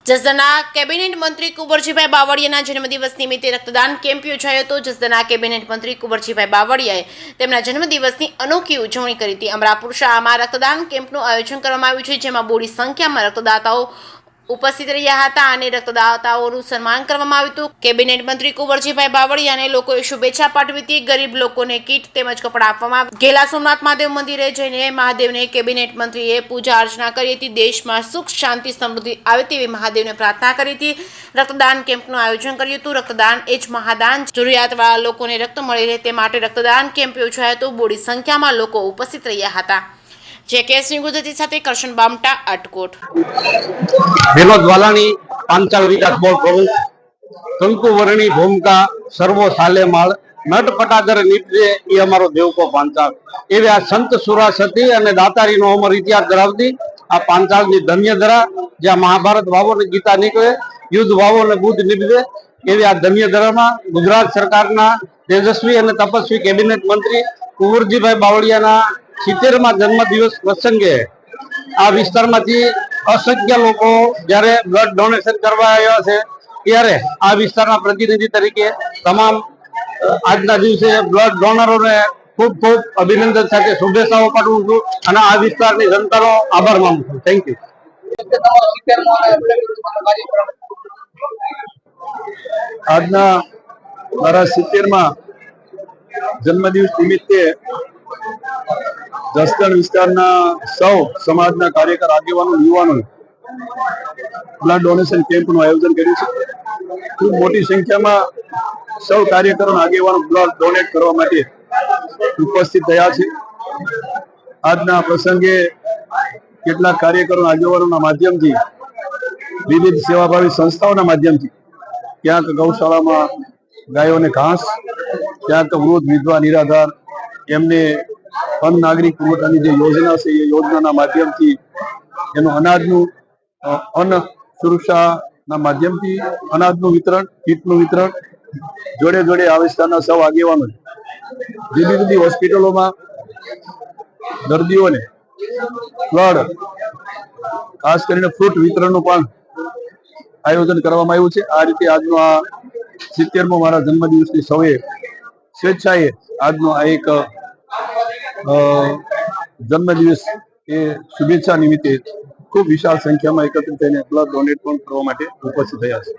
જસદણના cabinet મંત્રી કુંવરજીભાઈ બાવળિયાના જન્મદિવસ નિમિત્તે રક્તદાન કેમ્પ યોજાયો હતો। જસદણના કેબિનેટ મંત્રી કુંવરજીભાઈ બાવળિયાએ તેમના જન્મદિવસની અનોખી ઉજવણી કરી હતી। અમરાપુર શાળામાં રક્તદાન કેમ્પનું આયોજન કરવામાં આવ્યું છે, જેમાં બોડી સંખ્યામાં રક્તદાતાઓ ઉપસ્થિત રહ્યા હતા અને રક્તદાતાઓનું સન્માન કરવામાં આવ્યું હતું। કેબિનેટ મંત્રી કુંવરજીભાઈ બાવળિયાને લોકોએ શુભેચ્છા પાઠવી હતી। ગરીબ લોકોને કીટ તેમજ કપડાં આપવામાં ગેલા સોમનાથ મહાદેવ મંદિરે જઈને મહાદેવને કેબિનેટ મંત્રીએ પૂજા અર્ચના કરી હતી। દેશમાં સુખ શાંતિ સમૃદ્ધિ આવે તેવી મહાદેવને પ્રાર્થના કરી હતી। રક્તદાન કેમ્પનું આયોજન કર્યું હતું। રક્તદાન એ જ મહાદાન, જરૂરિયાતવાળા લોકોને રક્ત મળી રહે તે માટે રક્તદાન કેમ્પ યોજાયો હતો। બોડી સંખ્યામાં લોકો ઉપસ્થિત રહ્યા હતા। જેકેએસની ગુજરાતી સાથે કરશન બામટા, અટકોટ। વિનોદ વાલાણી, પાંચાલ વિકાસ બોર્ડ પ્રમુખ। કંકુ વર્ણી ભૂમિકા સર્વો સાલે માળ, નટ પટાગર નીપજે એ અમારો દેવકો પાંચાળ। એવી આ સંત સુરા સતી અને દાતારીનો અમર ઇતિહાસ ધરાવતી આ પાંચાળની ધન્ય ધરા, જ્યાં મહાભારત વાવો ને ગીતા નીકળે, યુદ્ધ વાવો ને બુદ્ધ નીકળે, એવી આ ધન્ય ધરામાં ગુજરાત સરકારના તેજસ્વી અને તપસ્વી કેબિનેટ મંત્રી કુંવરજીભાઈ બાવળિયાના 70મા જન્મદિવસ પ્રસંગે આ વિસ્તારમાંથી અસંખ્ય લોકો જ્યારે બ્લડ ડોનેશન કરવા આવ્યા છે, ત્યારે આ વિસ્તારના પ્રતિનિધિ તરીકે તમામ આજના દિવસે બ્લડ ડોનરોને ખૂબ ખૂબ અભિનંદન સાથે શુભેચ્છાઓ પાઠવું છું અને આ વિસ્તારની જનતાનો આભાર માનું છું। Thank you. આજના મારા 70મા જન્મદિવસ નિમિત્તે જસદણ વિસ્તારના સૌ સમાજના કાર્યકર, આગેવાનો, યુવાનો બ્લડ ડોનેશન કેમ્પનું આયોજન કર્યું છે। ખૂબ મોટી સંખ્યામાં સૌ કાર્યકરો, આગેવાનો બ્લડ ડોનેટ કરવા માટે ઉપસ્થિત થયા છે। આજના પ્રસંગે કેટલાક કાર્યકરો, આગેવાનોના માધ્યમથી, વિવિધ સેવાભાવી સંસ્થાઓના માધ્યમથી ક્યાંક ગૌશાળામાં ગાયોને ઘાસ, ક્યાંક વૃદ્ધ, વિધવા, નિરાધાર એમને અન્ન નાગરિક પુરવઠાની જે યોજના છે, એ યોજનાના માધ્યમથી એનું અનાજનું અન્ન સુરક્ષાના માધ્યમથી અનાજનું વિતરણ, કીટનું વિતરણ, જોડે જોડે આ વિસ્તારના સૌ આગેવાનો જુદી જુદી હોસ્પિટલોમાં દર્દીઓને બ્લડ, ખાસ કરીને ફ્રૂટ વિતરણનું પણ આયોજન કરવામાં આવ્યું છે। આ રીતે આજનો આ 70મો મારા જન્મદિવસની સૌએ સ્વેચ્છાએ આજનો આ એક જન્મદિવસ એ શુભેચ્છા નિમિત્તે ખૂબ વિશાળ સંખ્યામાં એકત્રિત થઈને બ્લડ ડોનેટ પણ કરવા માટે ઉપસ્થિત થયા છે।